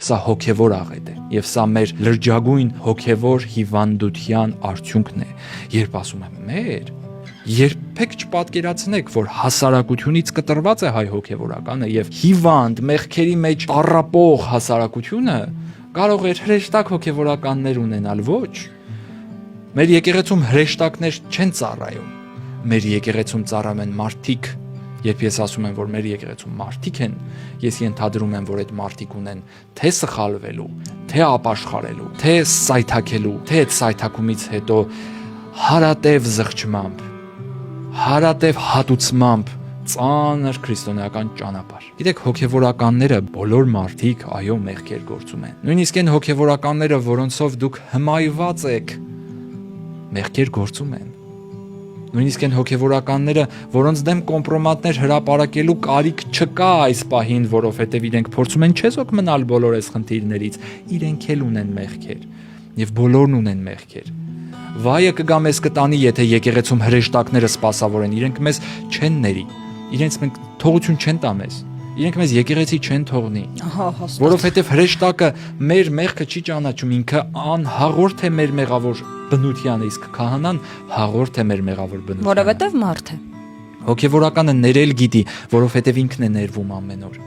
Սա հոգևոր աղետ է, եւ սա մեր լրջագույն հոգևոր հիվանդության արդյունքն է, երբ ասում եմ մեր, երբեք չպատկերացնեք, որ հասարակությունից կտրված է հայ հոգևորականը եւ հիվանդ մեղքերի մեջ տառապող հասարակությունը կարող է հրեշտակ հոգևորականներ ունենալ, ոչ։ Մեր եկեղեցում հրեշտակներ չեն ծառայում, մեր եկեղեցում ծառայում են մարդիկ։ Երբ ես ասում եմ, որ մեր եկեղեցում մարդիկ են, ես ենթադրում եմ, որ այդ մարդիկ ունեն թե սխալվելու, թե ապաշխարելու, թե սայթաքելու, թե այդ սայթաքումից հետո հարատև զղջմամբ, հարատև հատուցմամբ ծանր քրիստոնեական ճանապարհ։ Գիտեք, հոգևորականները բոլոր մարդիկ այո մեղքեր գործում են։ Նույնիսկ այն հոգևորականները, որոնցով դուք հմայված եք, մեղքեր գործում են։ Նույնիսկ այն հոգևորականները, որոնց դեմ կոմպրոմատներ հրապարակելու կարիք չկա այս պահին, որովհետև իրենք փորձում են չեզոք մնալ բոլոր այս խնդիրներից, իրենք էլ ունեն մեղքեր, եւ բոլորն ունեն մեղքեր։ Վայը կգա մեզ կտանի, եթե եկեղեցում հրեշտակները սպասավոր են, իրենք մեզ չեն ների, իրենց մենք թողություն չեն տա մեզ, իրենք մեզ եկեղեցի չեն թողնի, որովհետև հրեշտակը մեր մեղքը չի ճանաչում, ինքը անհաղորդ է մեր մեղավոր բնությանը, իսկ քահանան հաղորդ է մեր մեղավոր բնությանը։ Որովհետև մարդ է։ Հոգևորականը ներել գիտի, որովհետև ինքն է ներվում ամեն օր։